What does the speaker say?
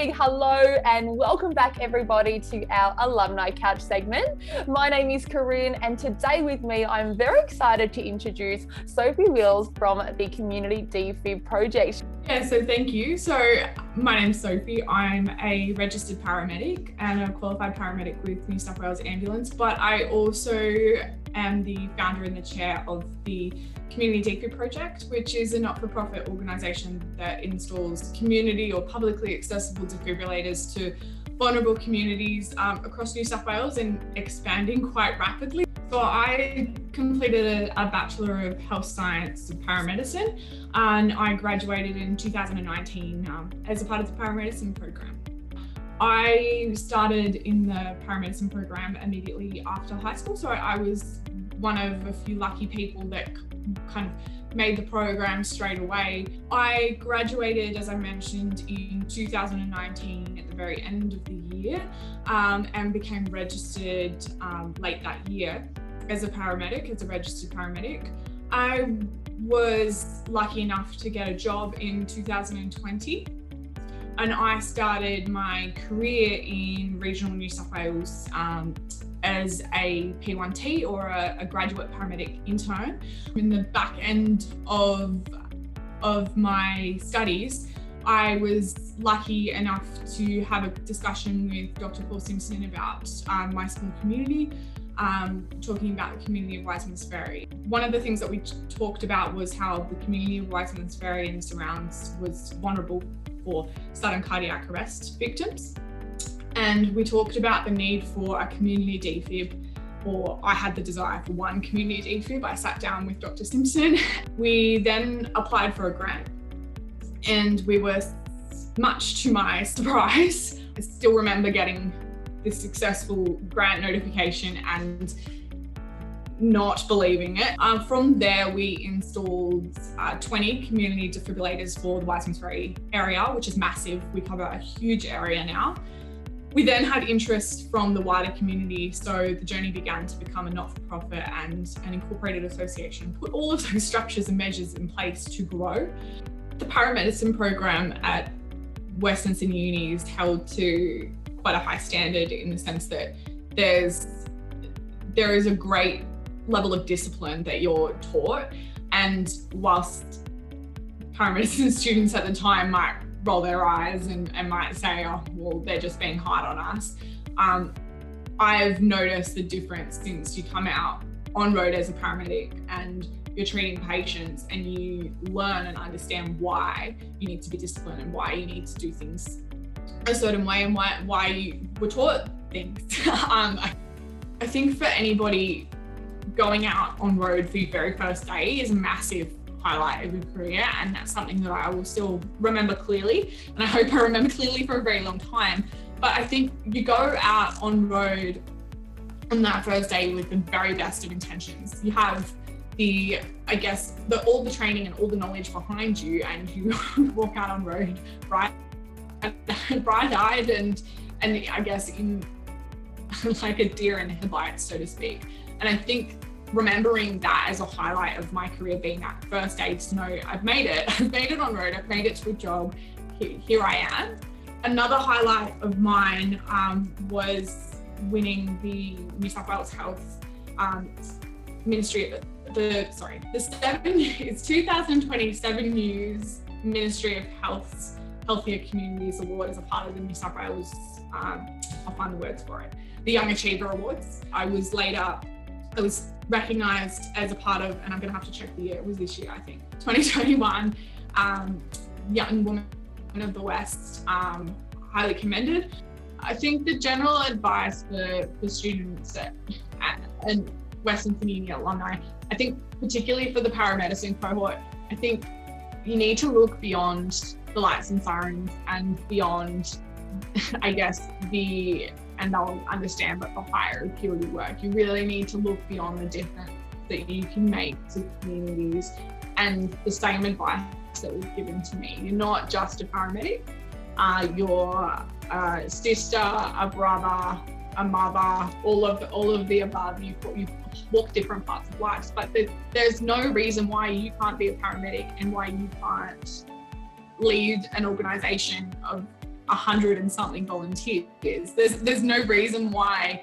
big hello and welcome back everybody to our Alumni Couch segment. My name is Corinne and today with me I'm very excited to introduce Sophie from the Community Defib Project. Yeah, so thank you. So my name's Sophie. I'm a registered paramedic and a qualified paramedic with New South Wales Ambulance, but I also am the founder and the chair of the Community Defib Project, which is a not-for-profit organisation that installs community or publicly accessible defibrillators to vulnerable communities across New South Wales and expanding quite rapidly. So I completed a Bachelor of Health Science of Paramedicine and I graduated in 2019 as a part of the Paramedicine program. I started in the Paramedicine program immediately after high school, so I was one of a few lucky people that kind of made the program straight away. I graduated, as I mentioned, in 2019 at the very end of the year and became registered late that year as a paramedic, as a registered paramedic. I was lucky enough to get a job in 2020 and I started my career in regional New South Wales as a P1T or a graduate paramedic intern. In the back end of my studies, I was lucky enough to have a discussion with Dr. Paul Simpson about my school community, talking about the community of Wiseman's Ferry. One of the things that we talked about was how the community of Wiseman's Ferry and surrounds was vulnerable for sudden cardiac arrest victims. And we talked about the need for a community defib, or I had the desire for one community defib. I sat down with Dr. Simpson. We then applied for a grant and we were, much to my surprise, I still remember getting this successful grant notification and not believing it. From there, we installed 20 community defibrillators for the Wiseman's Ferry area, which is massive. We cover a huge area now. We then had interest from the wider community, so the journey began to become a not-for-profit and an incorporated association, put all of those structures and measures in place to grow. The paramedicine program at Western Sydney Uni is held to quite a high standard in the sense that there is a great level of discipline that you're taught, and whilst paramedicine students at the time might roll their eyes and might say, oh, well, they're just being hard on us. I've noticed the difference since you come out on road as a paramedic and you're treating patients and you learn and understand why you need to be disciplined and why you need to do things a certain way and why you were taught things. I think for anybody, going out on road for your very first day is a massive highlight of your career, and that's something that I will still remember clearly, and I hope I remember clearly for a very long time. But I think you go out on road on that first day with the very best of intentions. You have all the training and all the knowledge behind you, and you walk out on road bright-eyed and I guess in like a deer in headlights, so to speak. And I think remembering that as a highlight of my career, being that first day to know I've made it on road, I've made it to a job, here I am. Another highlight of mine was winning the New South Wales Health Ministry, it's 2027 News Ministry of Health's Healthier Communities Award as a part of the New South Wales, I'll find the words for it, the Young Achiever Awards. I was recognised as a part of, and I'm going to have to check the year, it was this year, I think, 2021, Young Woman of the West, highly commended. I think the general advice for students at Western Sydney Alumni, I think particularly for the paramedicine cohort, I think you need to look beyond the lights and sirens and beyond, I guess, and they'll understand, but the higher acuity work. You really need to look beyond the difference that you can make to communities, and the same advice that was given to me. You're not just a paramedic, you're a sister, a brother, a mother, all of the above. You walk different parts of life, but there's no reason why you can't be a paramedic and why you can't lead an organisation of 100 and something volunteers. There's no reason why